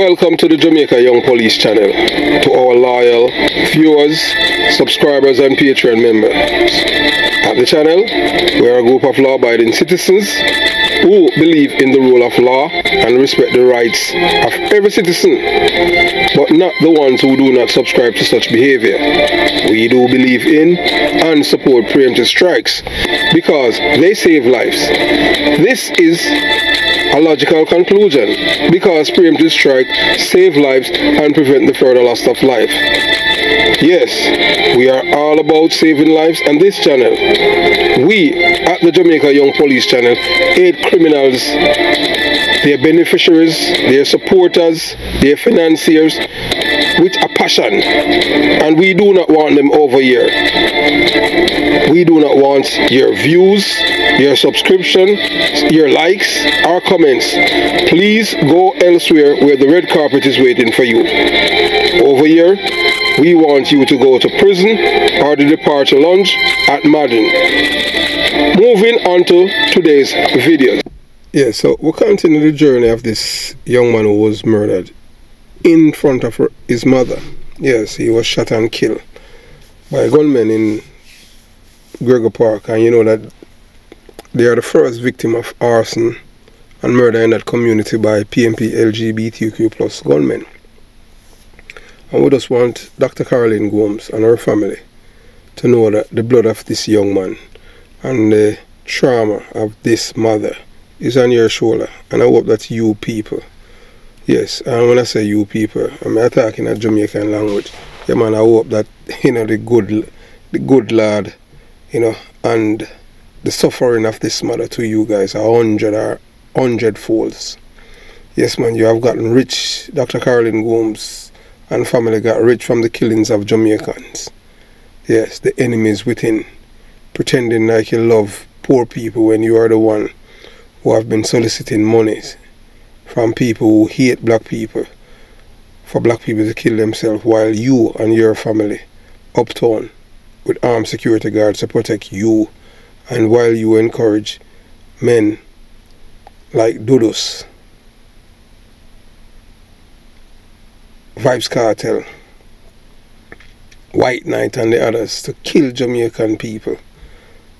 Welcome to the Jamaica Young Police channel. To our loyal viewers, subscribers and Patreon members. At the channel, we are a group of law-abiding citizens who believe in the rule of law and respect the rights of every citizen, but not the ones who do not subscribe to such behavior. We do believe in and support preemptive strikes because they save lives. This is a logical conclusion because preemptive strike save lives and prevent the further loss of life. Yes, we are all about saving lives, and this channel, we at the Jamaica Young Police channel, aid criminals, their beneficiaries, their supporters, their financiers with a passion, and we do not want them over here. We do not want your views, your subscription, your likes, or comments. Please go elsewhere where the red carpet is waiting for you. Over here, we want you to go to prison or the departure lounge at Madden. Moving on to today's video. Yeah, so we'll continue the journey of this young man who was murdered in front of his mother. Yes, he was shot and killed by gunmen in Gregor Park, and you know that they are the first victim of arson and murder in that community by PNP LGBTQ plus gunmen. And we just want Dr. Caroline Gomes and her family to know that the blood of this young man and the trauma of this mother is on your shoulder, and I hope that you people, yes, and when I say you people, I'm talking a Jamaican language. Yeah, man, I hope that, you know, the good Lord, you know, and the suffering of this mother to you guys are 100 folds. Yes, man, you have gotten rich. Dr. Caroline Gomes and family got rich from the killings of Jamaicans. Yes, the enemies within, pretending like you love poor people when you are the one who have been soliciting monies from people who hate black people for black people to kill themselves, while you and your family uptown with armed security guards to protect you, and while you encourage men like Dudus, Vybz Kartel, White Knight and the others to kill Jamaican people.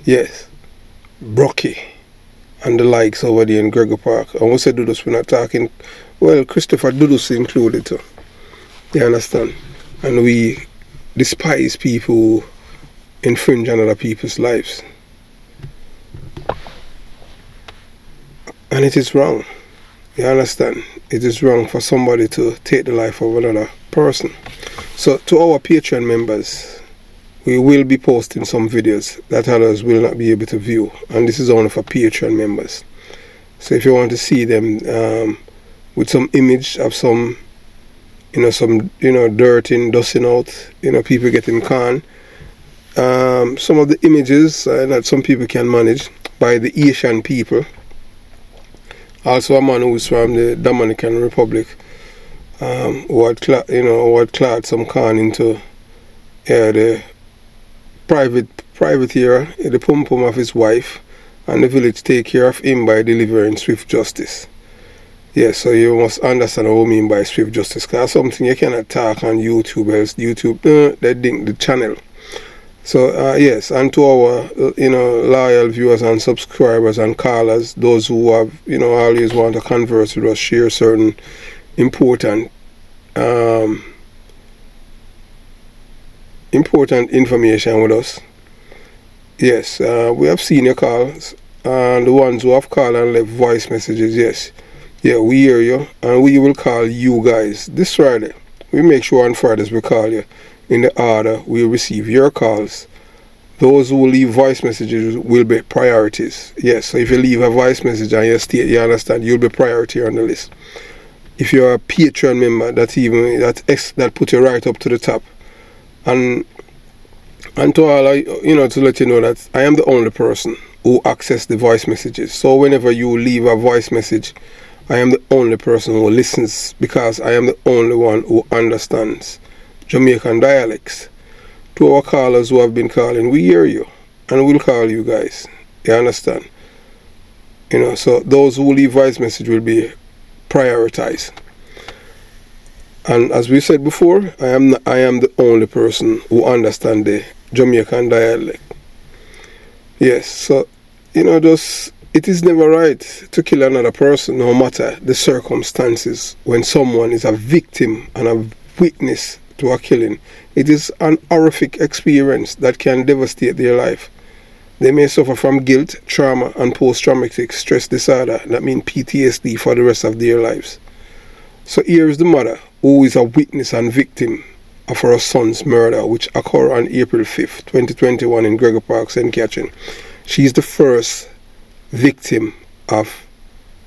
Yes, Brocky and the likes over there in Gregor Park. And we say Dudus, we're not talking, well, Christopher Dudus included too. You understand? And we despise people who infringe on other people's lives. And it is wrong. You understand? It is wrong for somebody to take the life of another person. So to our Patreon members, we will be posting some videos that others will not be able to view, and this is only for Patreon members. So if you want to see them with some image of some, dirt in, dusting out, people getting canned, some of the images that some people can manage by the Asian people. Also a man who is from the Dominican Republic, who had clad some can into the private area, the pum-pum of his wife, and the village take care of him by delivering swift justice. Yes, so you must understand what I mean by swift justice, because something you cannot talk on YouTube, else YouTube, they dink the channel. So yes, and to our loyal viewers and subscribers and callers, those who have always want to converse with us, share certain important information with us. Yes, we have seen your calls, and the ones who have called and left voice messages. Yes, yeah, we hear you, and we will call you guys this Friday. We make sure on Fridays we call you in the order we receive your calls. Those who leave voice messages will be priorities. Yes, so if you leave a voice message and you state, you understand, you'll be priority on the list. If you're a Patreon member, that put you right up to the top. And to all, to let you know that I am the only person who access the voice messages. So whenever you leave a voice message, I am the only person who listens, because I am the only one who understands Jamaican dialects. To our callers who have been calling, we hear you, and we'll call you guys. You understand? So those who leave voice message will be prioritized. And as we said before, I am the only person who understands the Jamaican dialect. Yes, so, just, it is never right to kill another person, no matter the circumstances, when someone is a victim and a witness to a killing. It is an horrific experience that can devastate their life. They may suffer from guilt, trauma, and post-traumatic stress disorder, that means PTSD, for the rest of their lives. So here is the mother, who is a witness and victim of her son's murder, which occurred on April 5th, 2021 in Gregor Park, St. Catherine. She is the first victim of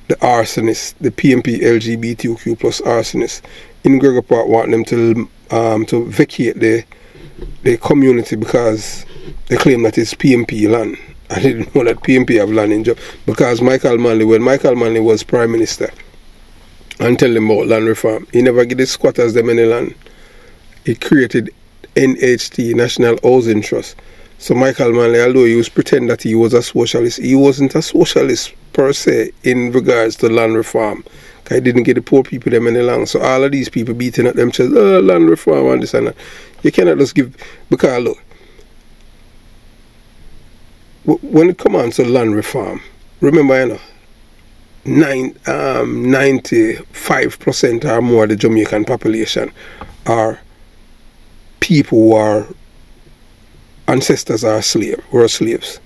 the arsonist, the PMP LGBTQ plus arsonist. In Gregor Park want them to vacate the community because they claim that it's PMP land. I didn't know that PMP have land in Jamaica, because when Michael Manley was Prime Minister and tell them about land reform, he never gave the squatters them any land. He created NHT, National Housing Trust. So Michael Manley, although he was pretend that he was a socialist, he wasn't a socialist per se in regards to land reform. He didn't get the poor people them any land. So all of these people beating at them says, land reform and this and that. You cannot just give, because look, when it comes on to land reform, remember, 95% or more of the Jamaican population are people who are ancestors are were slaves.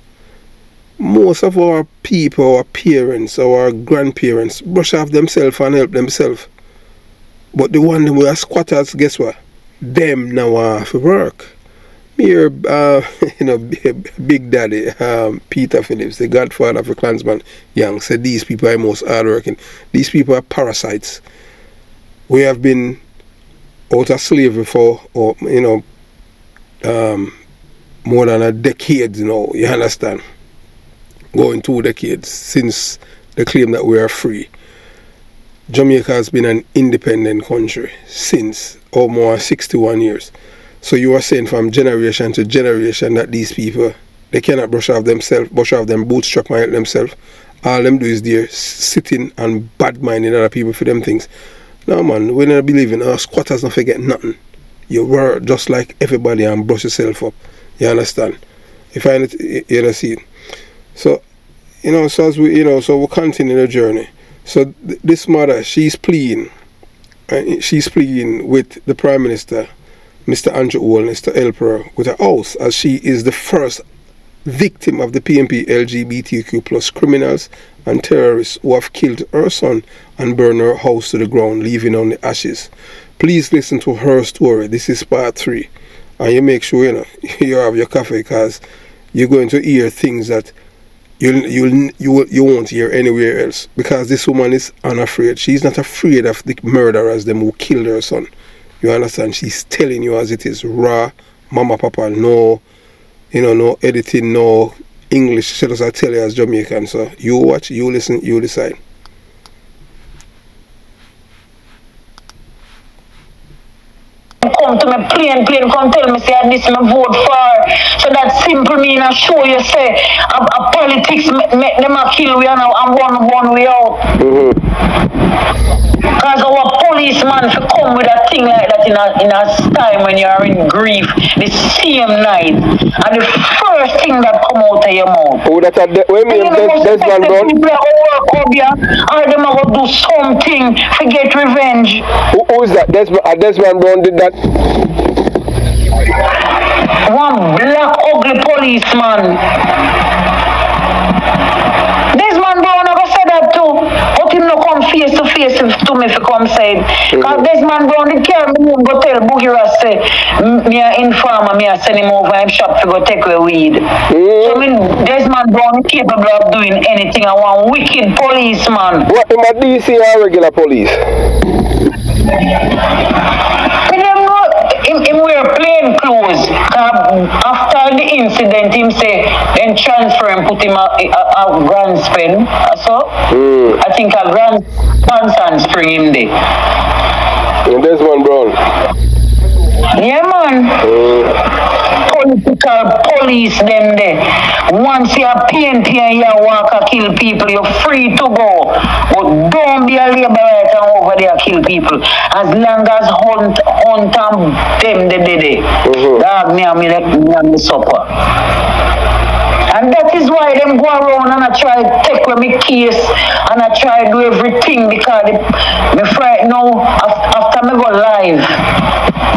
Most of our people, our parents, our grandparents brush off themselves and help themselves. But the one who are squatters, guess what? Them now have to work. Here, Big Daddy, Peter Phillips, the godfather of the Klansman Young, said these people are most hardworking. These people are parasites. We have been out of slavery for, more than a decade now, you understand? Going 2 decades since the claim that we are free. Jamaica has been an independent country since almost 61 years. So you are saying from generation to generation that these people, they cannot brush off them bootstrap and help themselves. All them do is they're sitting and bad-minding other people for them things. No man, we never believe in squatters don't forget nothing. You work just like everybody and brush yourself up. You understand? You find it, you see it. So, so as we, so we'll continue the journey. So this mother, she's pleading with the Prime Minister, Mr. Andrew Holness, to help her with her house, as she is the first victim of the PMP LGBTQ plus criminals and terrorists who have killed her son and burned her house to the ground, leaving on the ashes. Please listen to her story. This is part 3. And you make sure you have your coffee, because you're going to hear things that you won't hear anywhere else. Because this woman is unafraid. She's not afraid of the murderers, them who killed her son. You understand? She's telling you as it is, raw, mama, papa, no, no editing, no English. She does I tell you as Jamaican. So you watch, you listen, you decide. Come to me plain come tell me say this me vote for. So that simple mean I show you say a politics make them a kill we and one way out. Because our policeman for come with a thing like that in a time when you are in grief, the same night, and the first thing that come out of your mouth. Oh, that's Desmond Brown. Or them are going to do something to get revenge. Who is that? Desmond Brown did that? One black ugly policeman. Desmond Brown never said that too. But him no come face to face to me if he come say it. Because Desmond Brown did carry me and go tell Boogie Ras say me a informer, me a send him over him shop to go take away weed. So I mean Desmond Brown is capable of doing anything. I want wicked policeman. What him a DC or regular police? Him wear plain clothes. After the incident, him say, then transfer and put him a Grand Spin. So, I think a Grand Spin spring him there. And Desmond Brown. Yeah, man. Political police them there. Once you're PNP and you walk and kill people, you're free to go. But don't be a labor over there kill people. As long as hunt them the day. Dog me and me supper. And that is why them go around and I try to take away my case and I try to do everything because me frightened now after me go live.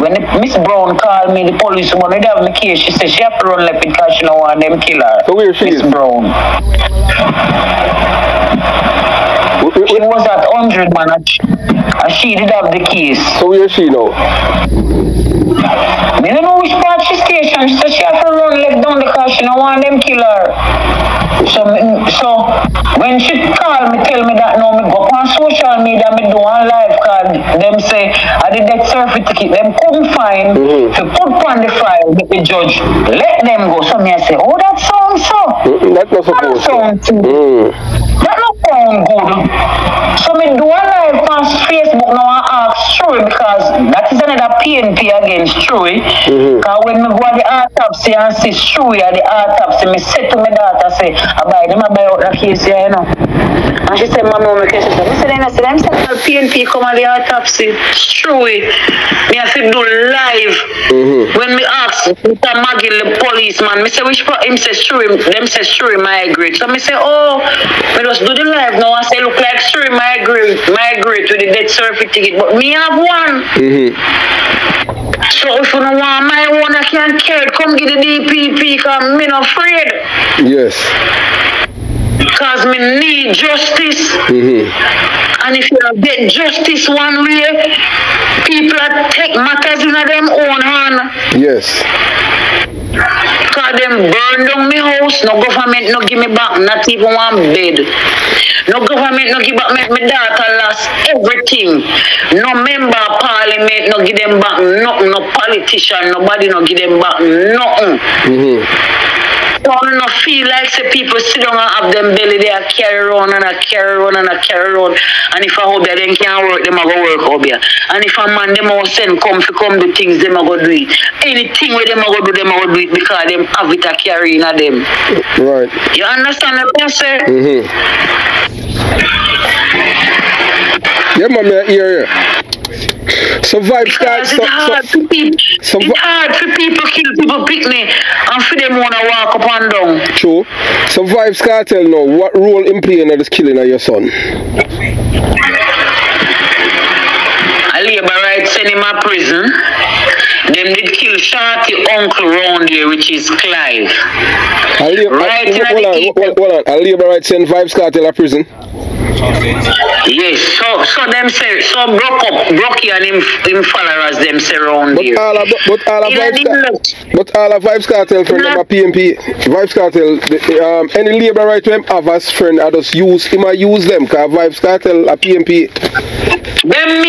When Miss Brown called me, the police woman, they have my case, she said she have to run left because she don't want them kill her. So where she Miss is? Brown. She was at 100 man and she did have the case. So where is she now? I don't know which part she station. She said she have to run left down because she don't want them kill her. So when she called me, tell me that now me go on social media, me do on live card. Them say I did death certificate. Them couldn't find to put on the file with the judge. Let them go. So me I say, oh that sounds so. That's not supposed to. That not sound good. So me do a live on Facebook now and ask Chewy because that is another PNP against Chewy. Because when me go to the autopsy and see Chewy at the autopsy, me say to my daughter, say, I buy out the case here, you know. And she said, Mommy, my case. I said, I'm saying PNP come at the autopsy. Chewy. Me have to do live. When me ask Mr. Maggie, the policeman, me say, which part? Him says Chewy. Them says Chewy migrate. So me say, oh, me just do the live now and say, look like Chewy migrate with the death certificate. But me have one. So if you don't want my one, I can't carry it. Come get the DPP because me not afraid. Yes. Because me need justice. And if you get justice one way, people take matters in them own hand. Yes. Because them burn down my house, no government no give me back, not even one bed. No government no give back my daughter lost everything. No member of parliament no give them back nothing, no politician, nobody no give them back nothing. So I don't feel like say people sit down and have them belly they are carry on and I carry on and I carry on. And if I hope that they can't work, them I go work up here. And if a man them all send come do things, them I go do it. Anything where them I go do, them I go do it because them have it a carry in them. Right. You understand what I'm saying? Yeah, man, I hear you. So vibes it's hard for people. It's hard for people kill people picnic and for them wanna walk up and down. True. So Vybz Kartel now, what role in playing in this killing of your son? A labor right send him a prison. Them did kill Shorty uncle round there, which is Clive. Hold on. A labor right send Vybz Kartel a prison? Yes, so them say, so Brocky and him followers them say around but here. All of Vybz Kartel friend them a PNP. Vybz Kartel, any labor right to him have as friend, I just use him, I use them, because Vybz Kartel a PNP. Them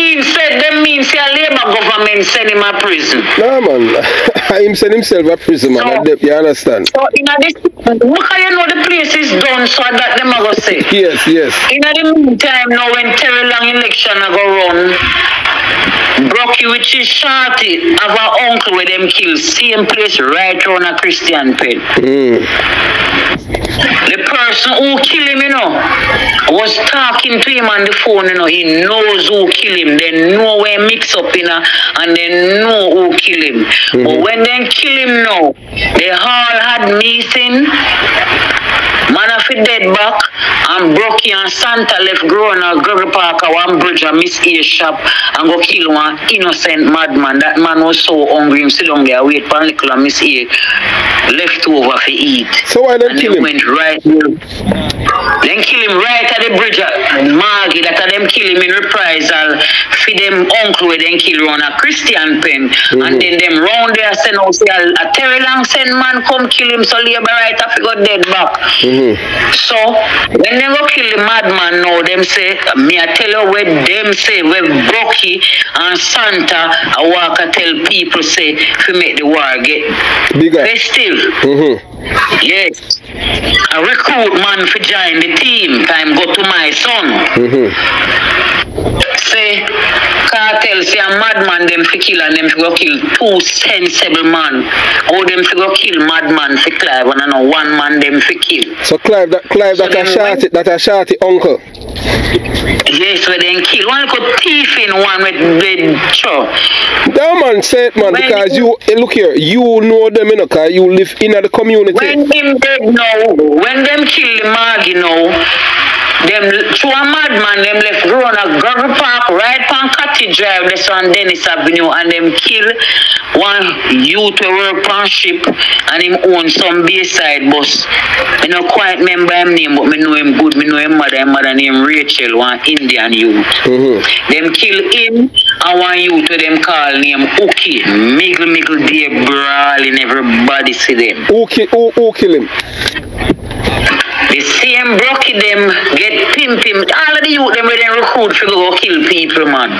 means a labor government send him a prison. No man, him send himself a prison man, you understand? So in this, look how you know the place is done so that them are going to say. Yes. In the meantime now when Terry Long election are go run, Brocky which is Shorty have our uncle with them kill same place right around a Christian pen. The person who killed him, you know, was talking to him on the phone, you know, he knows who killed him, they know where mix up, you know, and they know who killed him. But when they kill him now, they all had meeting, man of it dead back, and Brocky and Santa left growing at Gregory Park at one bridge and Miss A shop and go kill one innocent madman. That man was so hungry, him sit down there, wait for a little and Miss A left over to eat. So why they kill him? Went right there. Then kill him right at the bridge at Margie, that them kill him in reprisal for them uncle where then kill on a Christian pen. And then them round there send out say a Terry Long send man come kill him so labor right after got dead back. So when they go kill the madman now, them say, me I tell you where them say, where Brocky and Santa I walk and tell people say to make the war get bigger. festive. Yes. A recruit man for join the team. Time go to my son. Say cartel say a madman them fi kill and them fi go kill 2 sensible man. How them fi go kill madman fi Clive and I know 1 man them fi kill. So Clive that a shorty uncle. Yes, where they kill. One could thief in one with sure. That man said, man, because you look here, you know them, you know, because you live in the community. When him dead now, when them kill the mag, you know, them to a madman, them left grown a gravel park right on Cottage Drive, this on Dennis Avenue, and them kill one youth who work on ship and him own some Bayside bus. I don't quite remember him name, but I know him good. I know him mother named Rachel, one Indian youth. Them kill him and one youth who them call name Uki. Miggle day brawling, everybody see them. Who kill him? The same Brocky them get pimp him. All of the youth them where they recruit for go kill people, man.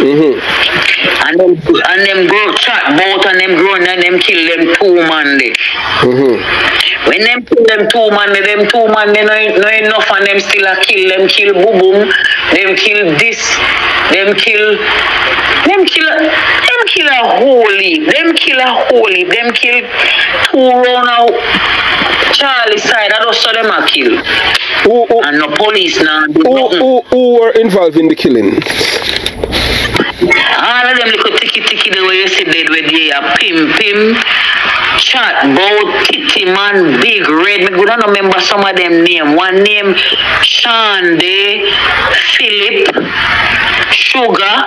And them go chat both and them grown and them kill them 2 man there. When them kill them 2 man, them 2 man they no enough and them still a kill. Them kill Boom Boom, them kill this, them kill a holy, them kill 2 round out Charlie side, I just saw them a kill. And no police now. Who were involved in the killing? All of them little ticky the way you see dead where they are pim, chat, bout, kitty man, big red. I don't remember some of them name. One name Sean Day, Philip, Sugar.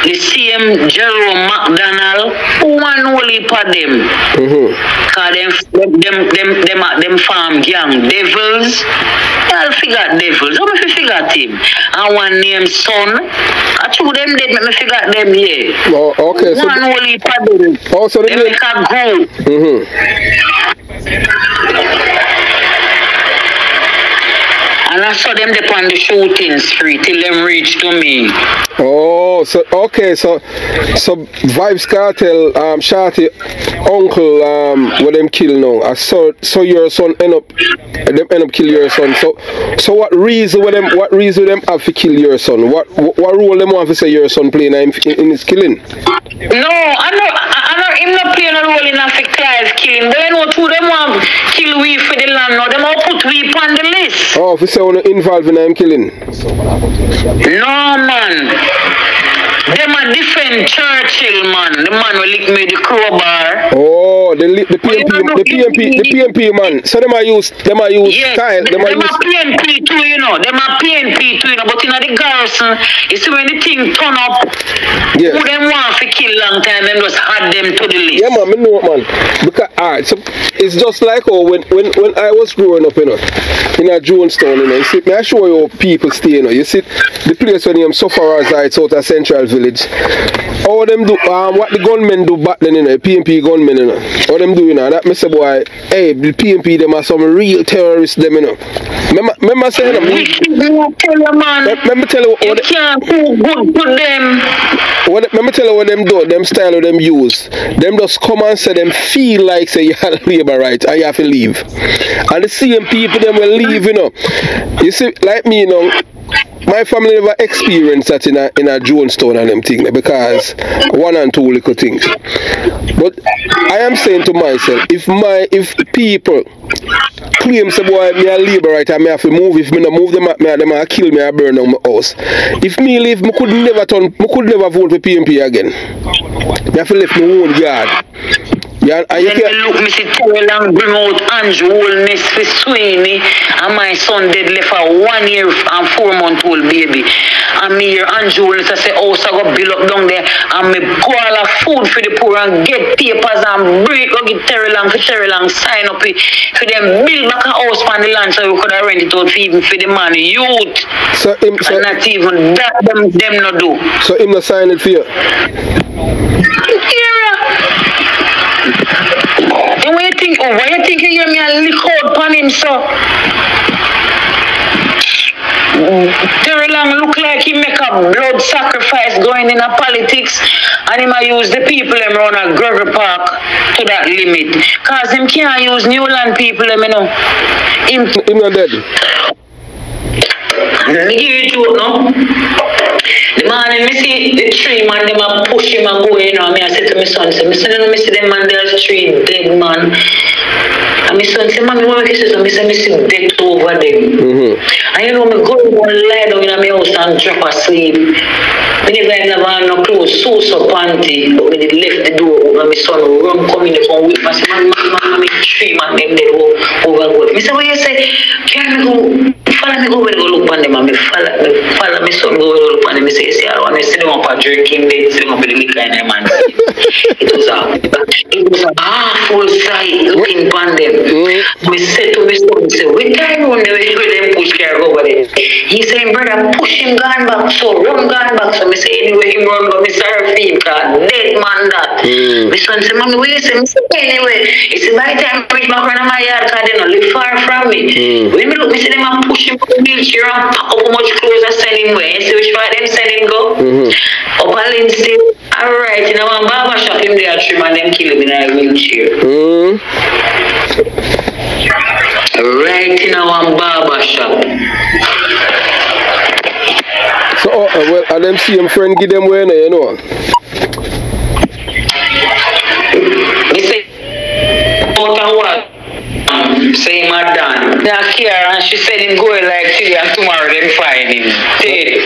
The same Jerome McDonald, one only for them. Cause them farm gang devils. I'll figure devils. How me figure him? And one named Son. I told them dead, me figure them here. Oh, okay. One only for them. Also they make a go. And I saw them on the shooting spree till them reached to me. Oh, so okay, so Vybz Kartel, Shorty uncle, what them kill now. So your son end up kill your son. So what reason them have to kill your son? What role them want to say your son playing in his killing? No, I know him not playing a role in a Clive killing. They know who them want kill we for the land now. Them all put we on the list. Oh, if you say wanna involved in him killing? No man. Them a different Churchill man. The man will lick me the crowbar. Oh, the PNP man. So them a use yes, style. Them a PNP too, you know. Them a PNP too, you know. But in the garrison, you see when the thing turn up, who them want to kill long time, them just add them to the list. Yeah man, me know man. Because alright, so it's just like when I was growing up, you know, in a Jonestown, you know, you see, may I show you people stay, you know. You see the place when you sufferers it's out of Central Village. How them do what the gunmen do back then, you know, PNP gunmen, you know. How them do, you know, that me say boy, hey, the PNP them are some real terrorists them, you know. Remember saying them. Let me tell you what can't do good for them. Let me tell you what them do, them style of them use. Them just come and say them feel like say you have labor right and you have to leave. And the same people them will leave, you know. You see, like me, you know, my family never experienced that in a Jonestown and them thing because 1 and 2 little things. But I am saying to myself, if people claim say boy me a labor right and me have to move, if me not move them a kill me, I burn down my house. If me leave, me could never vote for PNP again. Me have to leave my own yard. Yeah, and you then look, me see Terry Long bring out Andrew Holness for Sweeney, and my son dead left a 1 year and 4-month-old baby. And me hear Andrew Holness I say, oh, so I go bill up down there, and me go all the food for the poor and get papers and break, go get Terry Long sign up for them build back a house on the land so we could have rent it out for even for the man youth. So and not even that them not do. So him not sign it for you? And why you think you hear me a lick out on him, so? Terry Long man look like he make a blood sacrifice going in a politics, and he might use the people them around a Gregory Park to that limit. Cause him can't use Newland people them, you know. Him not dead. Let me give you a joke, no? The man, me see the tree man, them a push him and go, you know. I said to my son, me see them man, there's three dead man. And my son said, Mommy, what make you say so? I said, me see dead over them. And you know, me go and lie down in my house and drop asleep. Me never have no clothes, so panty, but me did left the door open and my son run come in the phone with me. I said, man, me three man, them dead over God. Me say, what you say? Can me go, follow me go where they go look on them, and me follow my son go where they look on them. Me say, see, I want to see them up a drinking bed, see them up with the liquor in their man. It was a half-full sight looking upon them. We said to my son, say, we can't run the way where them push car over there. He said, brother, push him gone back, so run gone back. So me say, anyway, him run go, me sorry for him, cause dead man that. My son say, Mommy, what you say? Me say, anyway. He said, by the time I reach back around my yard, cause they don't live far from me. When me look, me see them and push him to the wheelchair and pack up how much clothes I send him away. You see which part them send him go? Up a Lindsay, alright, in our barber shop, him there trim and them kill him in a wheelchair. Right in our barber shop. So, well, and them see him friend give them away, you know? Me say, what? Say my dad. Now care and she said him go like today and tomorrow them find him.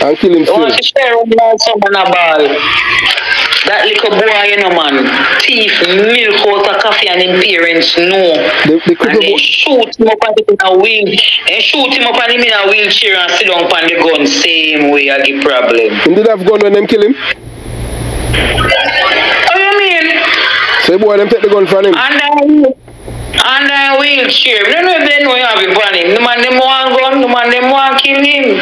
And kill him still. I want to share him now someone a ball. That little boy, you know, man, thief milk out of coffee and him parents know. And they shoot him up on him in a wheel. They shoot him up on him in a wheelchair and sit down on the gun same way I get problem. Him did have gun when them kill him? What do you mean? So boy them take the gun from him? And a wheelchair. I don't know if they know you have it on him. The man them want gun, the man them want kill him.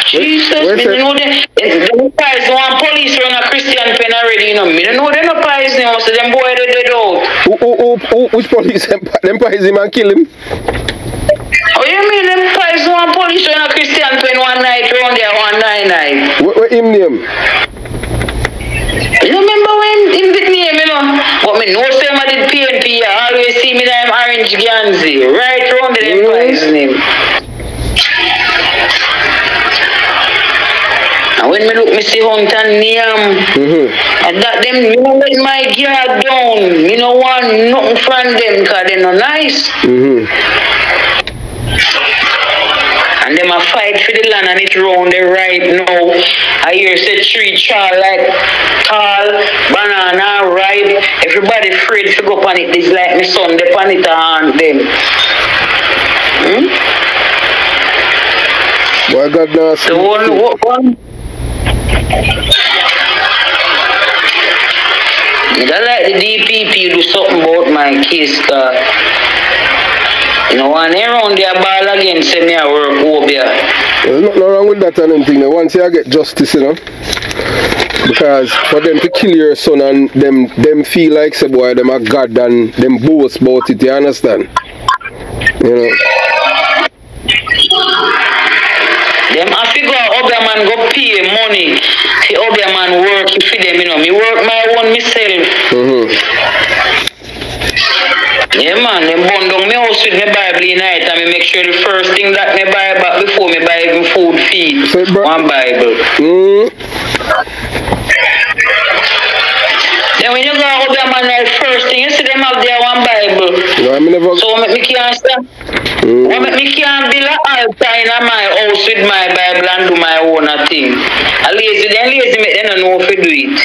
Jesus, me know them pies one police run a Christian pen already, you know. Me don't know them no pies now, so them boy they dead out. Which police them pies him and kill him? Oh, you mean them pies one police run a Christian pen one night round there one night? What him name? You remember when him did name, you know? But me know say I did PNP, I always see me them orange Ganzi, right round the them pies name. And when me look, me see Hunt and Niam, and that them, you know, let my gear down. You know, want nothing from them, because they're not nice. And them a fight for the land, and it round there right now. I hear say tree char like tall, banana, ripe. Everybody afraid to go on it. It's like my son, they pan it on them. Why God not see? The one. I like the DPP do something about my case, you know, when they round their ball again, say me I work over here. There's nothing wrong with that and anything. Once you get justice, you know. Because for them to kill your son and them feel like say boy, them are God and them boast about it, you understand? You know. Them have to go Obia man go pay money for Obia man work for them, you know. Me work my own myself. Yeah man, them bund down my house with my Bible in night and me make sure the first thing that me buy back before me buy even food feed. One Bible. Then when you go Obia man, the first thing you see them have there one Bible. No, so me can't stop. Me can't build an altar in my house with my Bible and do my own thing. A lazy, make them don't know if you do it.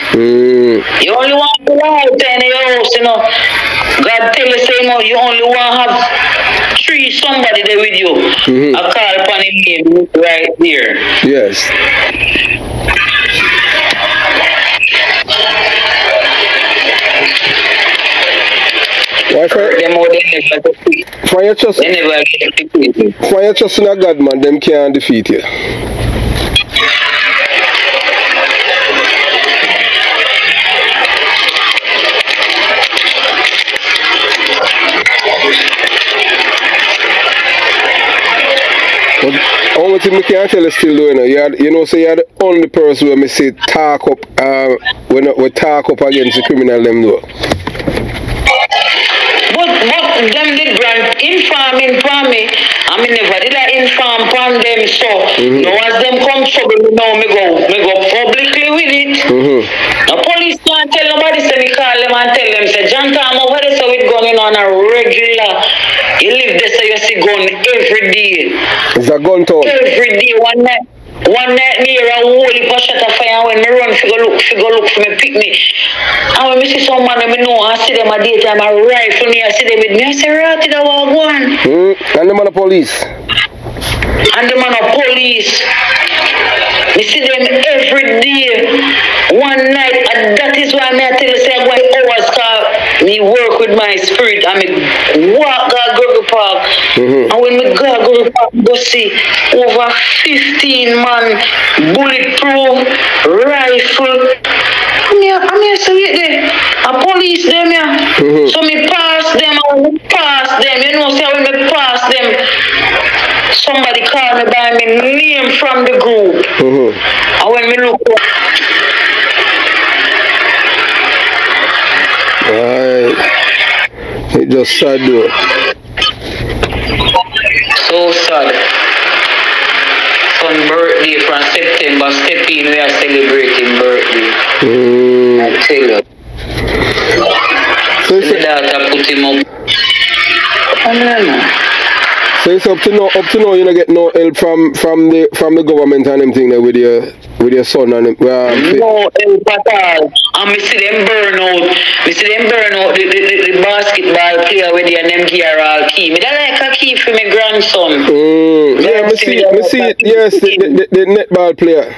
You only want to build an altar in your house, you know. God tell you, say, no, you only want to have somebody there with you. I call upon his name right there. Yes. Why for you trust in a God, man, them can't defeat you. only thing I can tell you still doing it. You know, so you're the only person where me say talk up when we talk up against the criminal them though. But them did grant informing for me. I mean never did I inform on them, so now as them come trouble now me go publicly with it. The police can't tell nobody, so me call them and tell them say John Tom over there so it going on a regular. You live there so you see gun every day. It's a gun town. Every day, one night near a whole heap of shot of fire when me run fi go look for me picnic. And when me see some man me know I see them a daytime a rifle me, I see them with me, I say right in the one. And the man of police. And the man of police. Me see them every day. One night, and that is why I tell you say I'm going hours cause me work with my spirit and me walk Gurgle Park. And when me go Gurgle Park, go see over 15 man bulletproof rifle. I'm here so wait there. A police them here. So me pass them and pass them. You know, say when me pass them, somebody call me by my name from the group. And when me look it just sad though. So sad. Son birthday from September, step in, we are celebrating birthday. I tell you. So the daughter put him up. I don't know. So it's up to now you don't get no help from the government and them thing there with your son and no help at all. And me see them burn out. The basketball player with the them gear all key. Me don't like a key for my grandson. Yeah, me see it, yes, the netball player.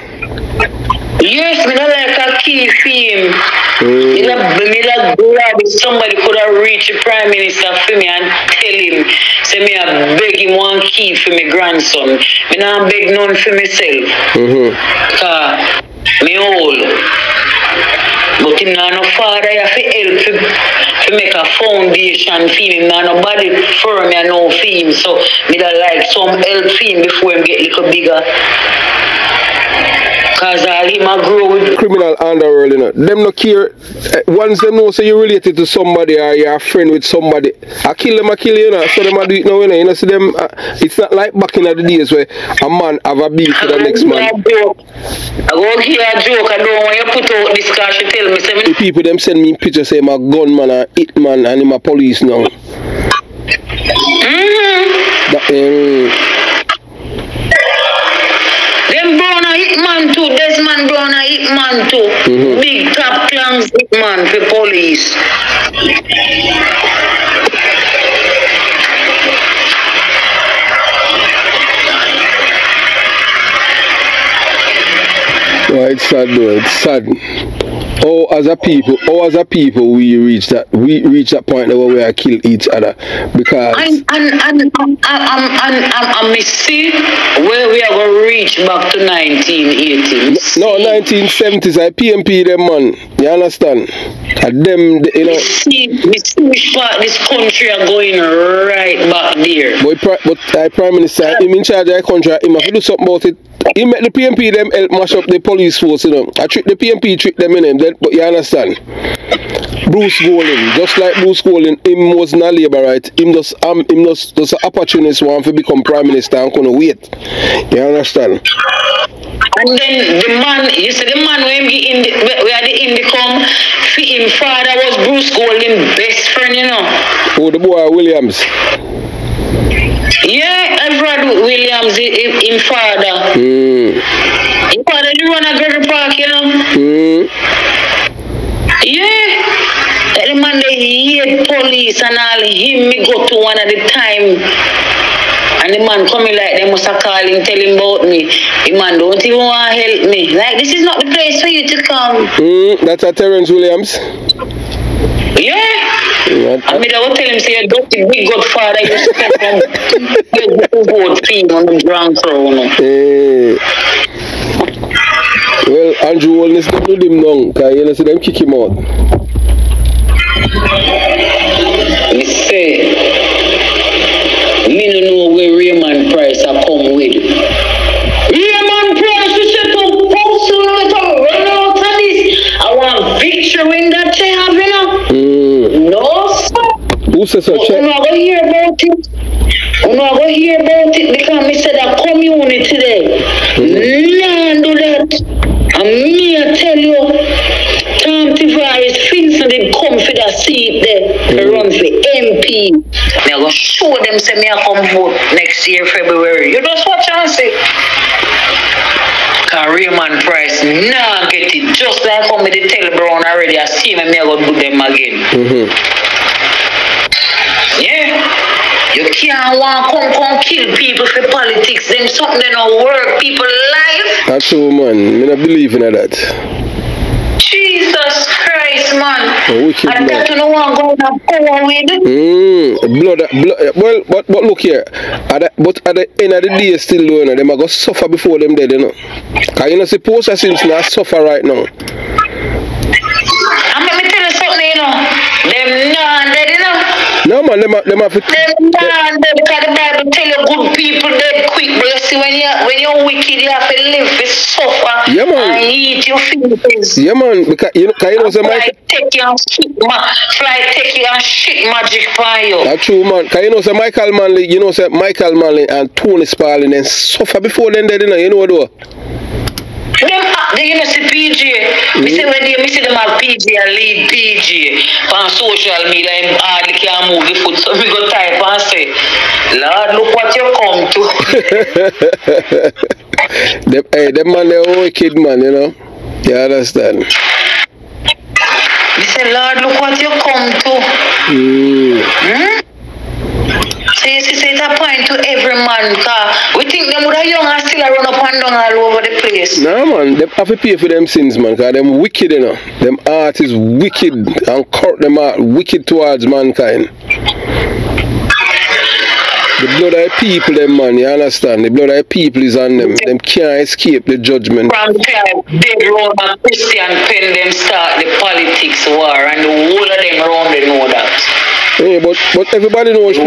Yes, me don't like a key for him. Me like glad if somebody could have reached the Prime Minister for me and tell him, say me I beg him one key for my grandson. Me not beg none for myself. Cause me old. But him not no father, I have to help to make a foundation for him. Not nobody firm I know for him. So me don't like some help for him before him get a little bigger. Cause all him a grow with criminal underworld, you know. Them no care. Once them know say you related to somebody or you're a friend with somebody, I kill them, you know. So them a do it now, you know. You know, see them. It's not like back in the days where a man have a beef with the next man. I go hear a joke. I don't want you put out this car. She tell me, say me. The people them send me pictures say him a gunman or hitman and him a police now. Them Brown a hitman too. Desmond Brown a hitman too. Big top clans hitman for police. Oh, it's sad though. It's sad. As a people, we reach that point where we are kill each other because and see where we are going to reach back to 1980s. No, 1970s. I PMP them, man. You understand? And them, you know. We see which part this country are going right back there. But Prime Minister, him in charge of the country, he must do something about it. He make the PMP them help mash up the police force, you know. The PMP trick them in them, but you understand. Bruce Golding, just like Bruce Golding, him wasn't a labor, right? Him just an opportunist one to become Prime Minister and couldn't wait. You understand? And then the man, you see the man when where the indie come, him father was Bruce Golding's best friend, you know. Oh, the boy Williams. Yeah, Edward Williams, his father. His father, he run a Gurgle Park, you know. Yeah. The man, they hate police and all. Him, me go to one at the time. And the man coming like, they must have called him, tell him about me. The man don't even want to help me. Like, this is not the place for you to come. That's a Terrence Williams. Yeah. I mean, I would tell him, say, you don't think big godfather, you step from your vote team on the ground throne. Well, Andrew Holness don't do them long, because you know, see them kick him out. Me say, me don't know where Raymond Price are come with. knowing that they have, you know? No, sir. Who says so? We're not going to hear about it. We're not going to hear about it because we said a community there. Nah, do that. And me, I tell you, Tom Tavares, Finson did come for that seat there to run for MP. They're going to show them, say, me I come vote next year, February. You just watch and see. Because Raymond Price, nah, get it. Just like how me they tell Brown already, I see me I go do them again. Yeah. You can't want come kill people for politics. Them something they don't work people life. That's so, man. Me not believe in that. Jesus Christ, man. Wicked, and that you don't want to go to power with. Blood. But look here. But at the end of the day, still doing it. They might go suffer before them dead, you know. Because you know, suppose I seems not suffer right now. And let me tell you something, you know. Them not dead, you know. No, man, them have to... Them not dead because the Bible tell you good people dead quick. But you see, when you're wicked, you have to live, to suffer, yeah, man. and eat your feelings. Yeah, man. Because you know fly take you and shit magic for you. That's true, man. Because you know, Michael Manley and Tony Spalding then suffer before them dead, you know what though? You know, see PG. Me say when me see them have PG and lead PG on social media, and hardly can move the foot. So we go type and say, Lord, look what you come to. Them man, they're wicked, man, you know. You understand? Me say, Lord, look what you come to. So you see, it's a point to every man, because we think them would have young and still run up and down all over the place. No, man, they have to pay for them sins, man, because them wicked, you know. Them heart is wicked, and them heart wicked towards mankind. The blood of the people, them, man, you understand? The blood of the people is on them. Them can't escape the judgment. From time, dead round and Christian pen them start the politics war, and the whole of them around they know that. Yeah, but everybody knows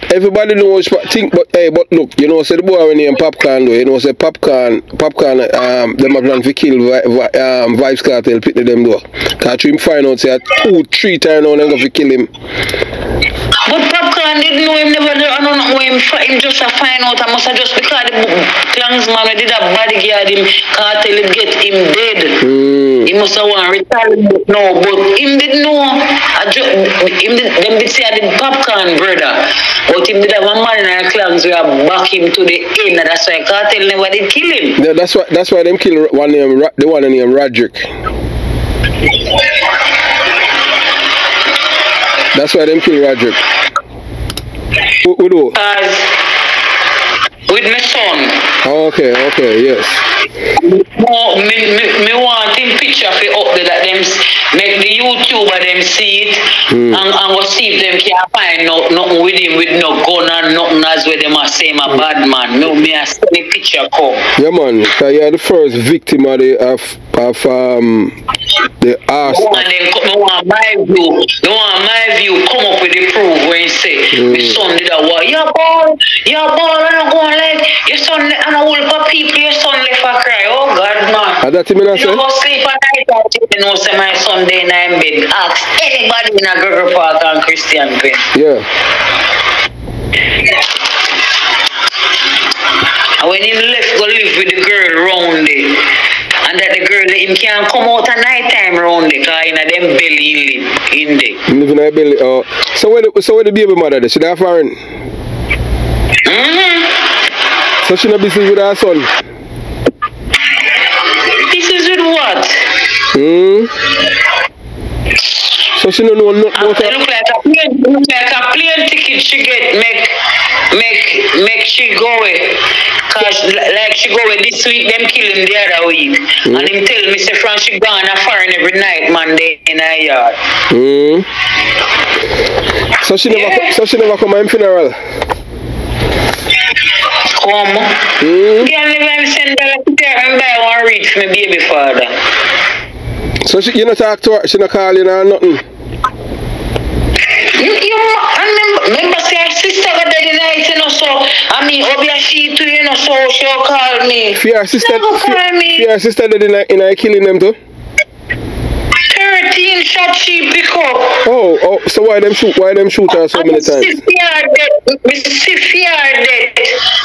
everybody knows think, but look, you know, say the boy when he in Popcorn though, you know, say Popcorn them a plan to kill Vybz Kartel pit them though. Cause him find out say 2-3 times now them go to kill him. But Popcorn didn't know him, never know him just a find out. I must have just because the Klansman did a bodyguard him, Kartel get him dead. He must have want to retaliate now, but him didn't know. Them did say I did Popcorn brother, but him did have a man in our clans who back him to the end. That's why Kartel never did kill him. Yeah, that's why them kill the one named Roderick. That's why them kill Roderick. Who do? With my son. Okay, yes. No, me want him picture for up there that them make the YouTuber them see it and go see if them can find nothing with him with no gun and nothing as well them are saying a bad man. Me a send the picture come. Yeah, man. Cause you're the first victim of the arse. They want my view come up with the proof when you say my son did that war. You're born and I'm going like your son and a whole lot of people your son left a cry. Oh God, man. And that you mean I say? You go sleep at night and you know say my son day in bed. Ask anybody in a Gregory Park and Christian Pen. Yeah. And when he left go live with the girl round there, and that the girl him can't come out at night time round there, because in a them belly live in there. Live in a belly. So where the baby mother there? She there foreign? So she not busy with her son? Business with what? So she don't know nothing. Look like a plane ticket she get make she go away. Cause like she go away this week, them kill him the other week. And him tell me say France she gone a foreign every night, Monday in her yard. So she never come to my funeral. Come. Can't even send her to there and buy one read for my baby father. So you not talk to her, she not call you or nothing? Remember say her sister got dead night, you know, so I mean obviously she too, you know, so she'll call me. Fear sister dead in killing them too? gunshot she pick up. Oh, so why them shoot her so many times? Me see fear dead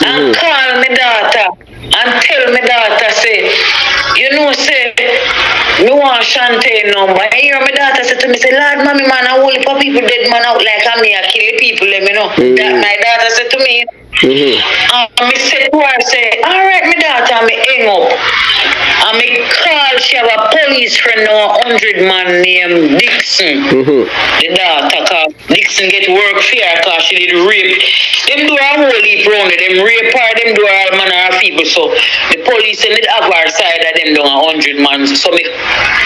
and call my daughter and tell my daughter say, you know, say, me want Shantae number. I hear my daughter say to me, say, Lord, mommy, man, I whole heap of people dead man out like I'm here kill people, let me know. That my daughter said to me. Me say to her, say, alright, my daughter, me hang up. And me call, she have a police friend now, 100-man named Dixon. The daughter, cause Dixon get work for her cause she did rape. Them do a whole heap round it. Them rape her, them do all manner of people. So the police and the other side of them down 100 man. So me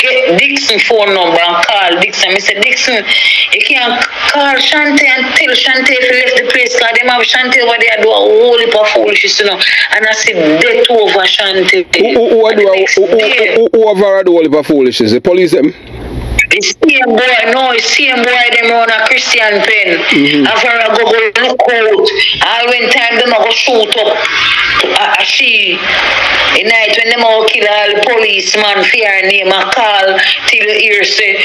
get Dixon phone number and call Dixon. Me say, Dixon, you can't call Shantae and tell Shantae if you left the place cause them have Shantae over there do a whole heap of foolishness, you know. And I said, death over Shantae. Who have a whole heap of foolishness? The police them? The same boy, no, the same boy them on a Christian pen. After I go look out, all when time them I go shoot up she the night when them all kill all the policeman fear name I call till the ear say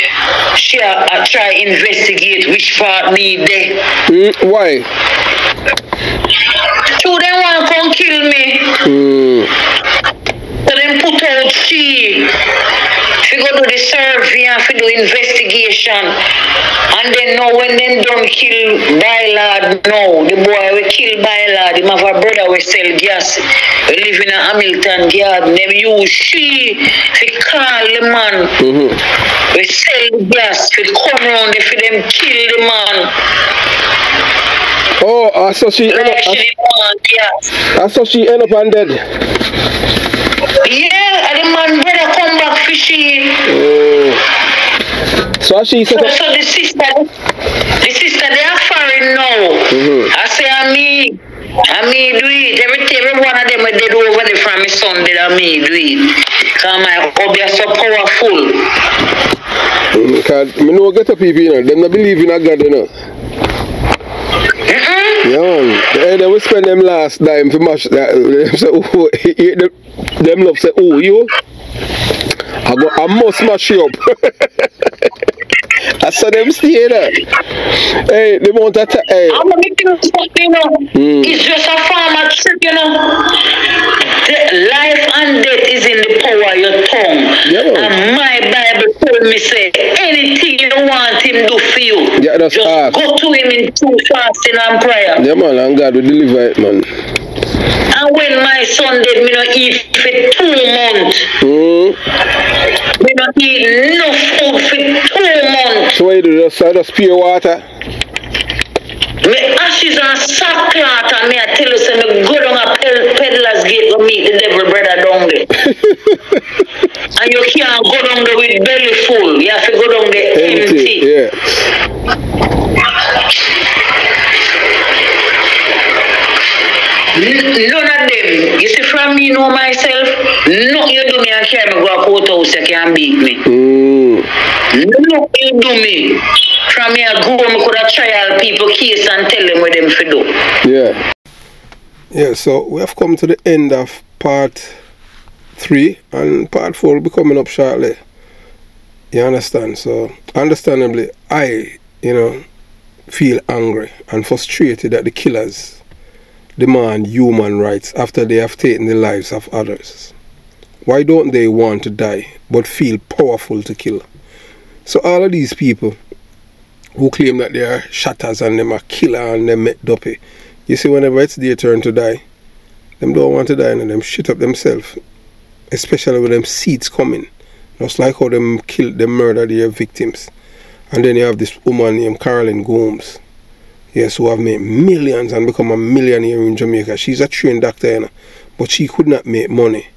she I try investigate which part need there. Why? So them want to come kill me. So them put out she to go do the survey and to do investigation. And then now when them done kill Bylad, no, the boy will kill Bylad, him have a brother will sell gas. We live in a Hamilton garden. Them use she to call the man. We sell the gas, we come around for them kill the man. Oh, so she end up on dead. Yeah, and the man brother come back fishing. So she said. So the sister they are foreign now. I say I me do it. Every one of them are dead over there from my son did I me do it. Cause my hobby is so powerful. Because me know get up people, you know, them not believe in a God, you know. Yeah, man. They will spend them last dime for mash that. Them love say, oh, you, I must smash you up. I saw them stay there. Hey, they want that. Hey. I'm gonna make you something, you know. It's just a farmer trick, you know. Life and death is in the power of your tongue. Yeah. And my Bible told me, say, anything you want him do for you, yeah, that's just hard. go to him in true fasting and prayer. Yeah, man, and God will deliver it, man. And when my son did, me not eat for 2 months. Me not eat no food for 2 months. So what you do, just pure water? Me ashes and sackcloth and me I tell you, say me go down a peddler's gate to meet the devil brother down there. And you can't go down there with belly full. You have to go down there empty. Yeah. None of them. You see, from me know myself, no you do me and carry me go a courthouse, you can't beat me. No you do me. From me I go, me could have trial people case and tell them what them to do. Yeah. Yeah, so we have come to the end of part 3 and part 4 will be coming up shortly. You understand? So understandably I, you know, feel angry and frustrated that the killers demand human rights after they have taken the lives of others. Why don't they want to die but feel powerful to kill? So all of these people who claim that they are shatters and them are killer and them make dopey, you see, whenever it's their turn to die, them don't want to die and them shit up themselves, especially with them seeds coming, just like how them killed, them murder their victims. And then you have this woman named Caroline Gomes, yes, who have made millions and become a millionaire in Jamaica. She's a trained doctor, you know, but she could not make money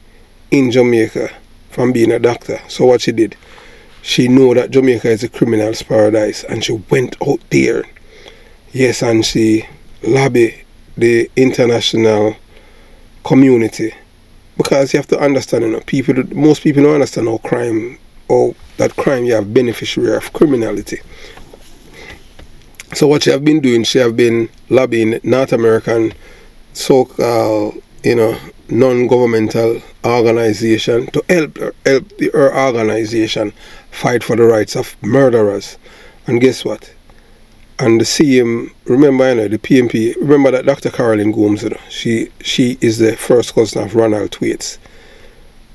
in Jamaica from being a doctor. So what she did, she knew that Jamaica is a criminal's paradise and she went out there, yes, and she lobbied the international community, because you have to understand, you know, most people don't understand how crime, or that crime you have beneficiary of criminality. So what she have been doing, she have been lobbying North American so-called non-governmental organization to help her organization fight for the rights of murderers. And guess what? And the same, remember, the PNP, remember that Dr. Caroline Gomes, she is the first cousin of Ronald Thwaites.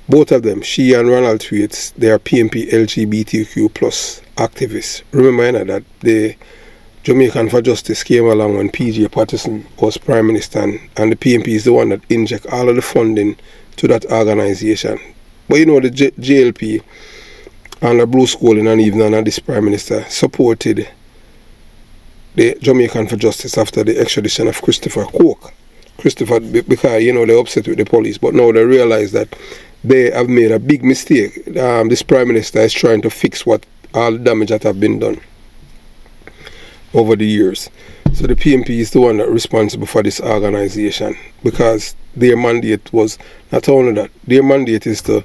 Both of them, she and Ronald Thwaites, they are PNP LGBTQ plus activists. Remember that the Jamaican for Justice came along when PJ Patterson was Prime Minister, and the PNP is the one that inject all of the funding to that organization. But the JLP and the Blue School and even this Prime Minister supported the Jamaican for Justice after the extradition of Christopher Coke. Christopher, because they're upset with the police, but now they realize that they have made a big mistake. This Prime Minister is trying to fix all the damage that have been done over the years. So the PNP is the one that responsible for this organization, because their mandate was not only that, their mandate is to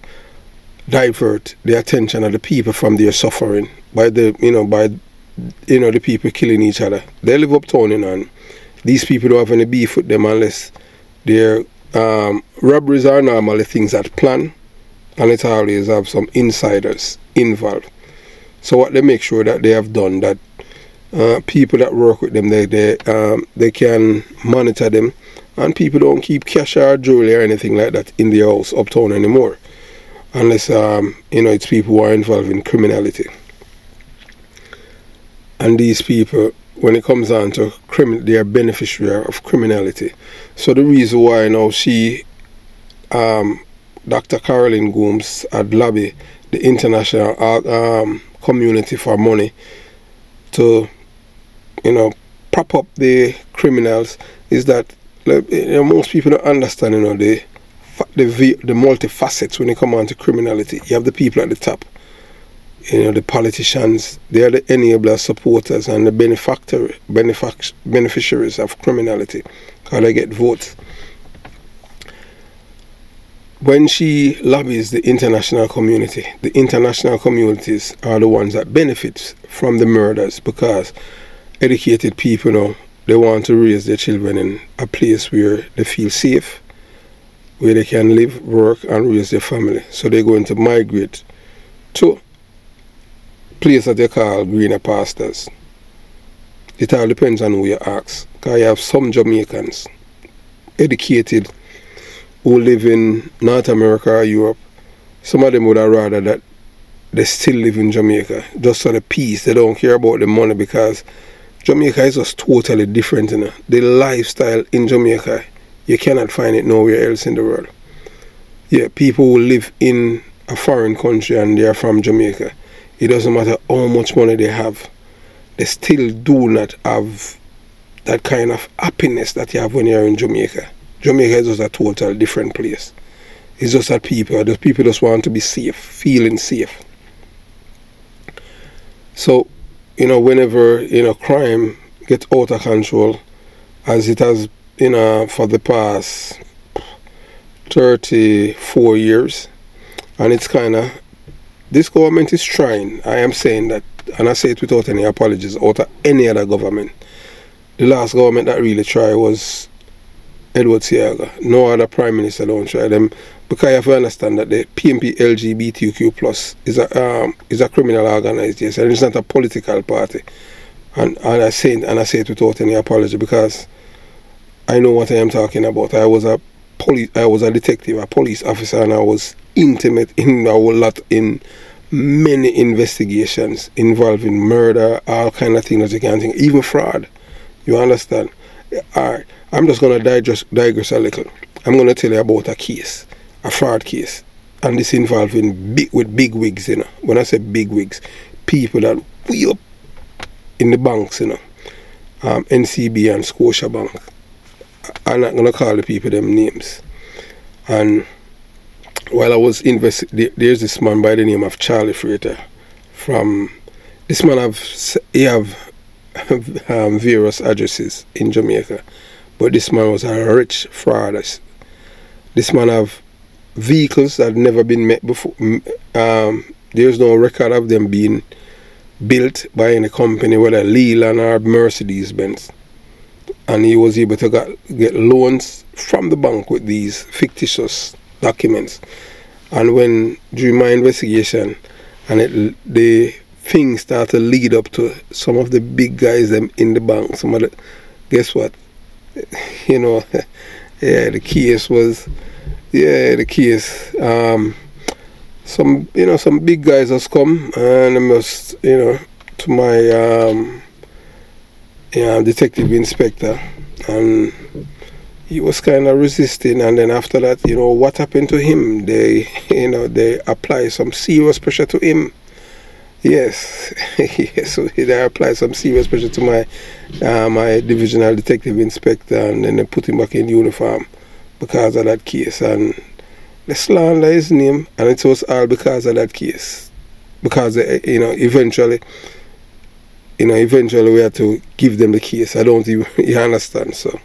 divert the attention of the people from their suffering by the people killing each other. They live uptown, and these people don't have any beef with them unless their robberies are normally things that plan, and it always have some insiders involved. So what they make sure that they have done, that people that work with them, they can monitor them, and people don't keep cash or jewelry or anything like that in their house uptown anymore, unless it's people who are involved in criminality. And these people, when it comes down to they are beneficiary of criminality. So the reason why now Dr. Caroline Gomes had lobbied the international community for money to prop up the criminals is that most people don't understand the multifacets when it comes on to criminality. You have the people at the top, the politicians, they are the enablers, supporters, and the beneficiaries of criminality, because they get votes. When she lobbies the international community, the international communities are the ones that benefit from the murders, because educated people they want to raise their children in a place where they feel safe, where they can live, work, and raise their family. So they're going to migrate to place that they call greener pastures. It all depends on who you ask, because you have some Jamaicans, educated, who live in North America or Europe. Some of them would have rather that they still live in Jamaica, just for the peace. They don't care about the money, because Jamaica is just totally different. The lifestyle in Jamaica, you cannot find it nowhere else in the world. Yeah, people who live in a foreign country and they are from Jamaica, it doesn't matter how much money they have, they still do not have that kind of happiness that you have when you're in Jamaica. Jamaica is just a total different place. It's just that people just want to be safe, feeling safe. So, whenever, crime gets out of control, as it has, for the past 34 years, and it's kind of, this government is trying, I am saying that, and I say it without any apologies, out of any other government. The last government that really tried was Edward Seaga. No other Prime Minister don't try them, because you have to understand that the PNP LGBTQ plus is a criminal organization, and it's not a political party. And I say it without any apology, because I know what I am talking about. I was a detective, a police officer, and I was intimate in a whole lot in many investigations involving murder, all kind of things that you can think, even fraud. You understand? I'm just going to digress a little. I'm going to tell you about a case, a fraud case, and this involving big wigs. When I say big wigs, people that way up in the banks, NCB and Scotia Bank. I'm not going to call the people them names. And while I was there's this man by the name of Charlie Frater. This man he have various addresses in Jamaica, but this man was a rich fraud. This man have vehicles that had never been met before. There's no record of them being built by any company, whether Leland or Mercedes-Benz. and he was able to get loans from the bank with these fictitious documents. And when during my investigation, and the things started to lead up to some of the big guys them in the bank, guess what? You know, yeah, the case was, some big guys has come, and I must, to my detective inspector, and he was kind of resisting. And then after that, what happened to him? They apply some serious pressure to him. Yes, yes. So they apply some serious pressure to my divisional detective inspector, and then they put him back in uniform because of that case. And they slander his name, and it was all because of that case. Because eventually we had to give them the case. I don't even, you understand? So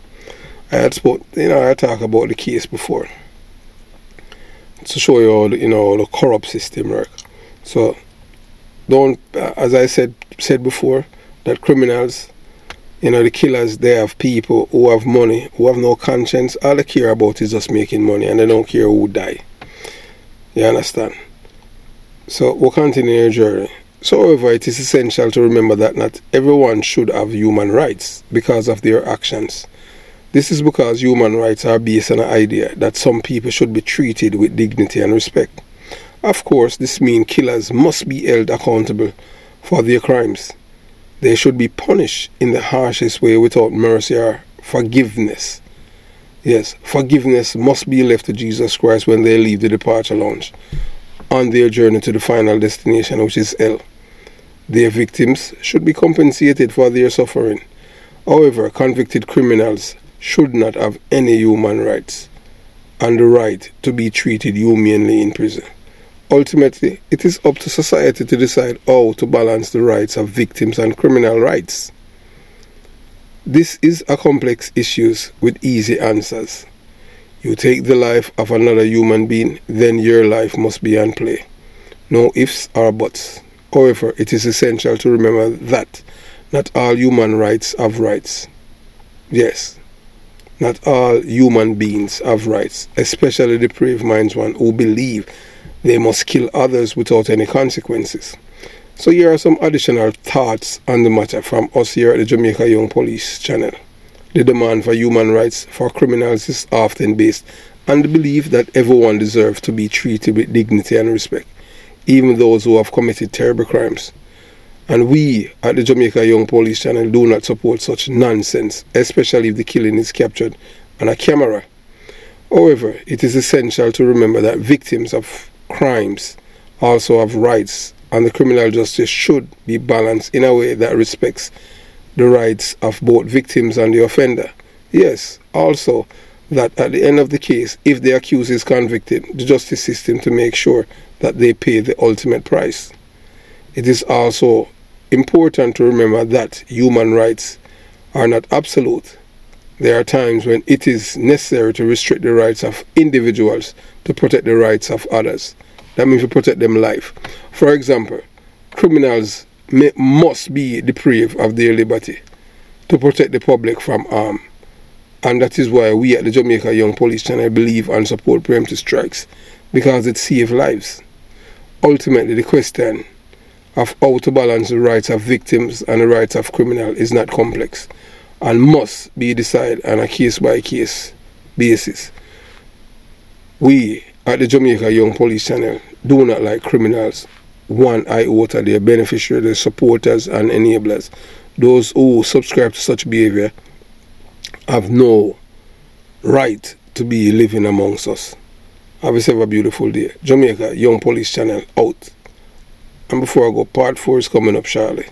I had I talked about the case before to show you how the corrupt system works. So don't, as I said before, that criminals, the killers, they have people who have money, who have no conscience. All they care about is just making money, and they don't care who die. You understand? So we'll continue our journey. So, however, it is essential to remember that not everyone should have human rights because of their actions. This is because human rights are based on an idea that some people should be treated with dignity and respect. Of course, this means killers must be held accountable for their crimes. They should be punished in the harshest way without mercy or forgiveness. Yes, forgiveness must be left to Jesus Christ when they leave the departure lounge on their journey to the final destination, which is hell. Their victims should be compensated for their suffering. However, convicted criminals should not have any human rights and the right to be treated humanely in prison. Ultimately, it is up to society to decide how to balance the rights of victims and criminal rights. This is a complex issue with easy answers. You take the life of another human being, then your life must be on play. No ifs or buts. However, it is essential to remember that not all human rights have rights. Yes, not all human beings have rights, especially the depraved minds one who believe they must kill others without any consequences. So here are some additional thoughts on the matter from us here at the Jamaica Young Police channel. The demand for human rights for criminals is often based on the belief that everyone deserves to be treated with dignity and respect, even those who have committed terrible crimes. And we at the Jamaica Young Police channel do not support such nonsense, especially if the killing is captured on a camera. However, it is essential to remember that victims of crimes also have rights, and the criminal justice should be balanced in a way that respects the rights of both victims and the offender. Yes, also that at the end of the case, if the accused is convicted, the justice system to make sure that they pay the ultimate price. It is also important to remember that human rights are not absolute. There are times when it is necessary to restrict the rights of individuals to protect the rights of others. That means to protect them life. For example, criminals must be deprived of their liberty to protect the public from harm. And that is why we at the Jamaica Young Police channel believe and support preemptive strikes, because it saves lives. Ultimately, the question of how to balance the rights of victims and the rights of criminals is not complex and must be decided on a case-by-case basis. We at the Jamaica Young Police channel do not like criminals one iota. Their beneficiaries, their supporters and enablers. Those who subscribe to such behavior have no right to be living amongst us. Have yourself a beautiful day. Jamaica Young Police channel out. And before I go, part 4 is coming up shortly.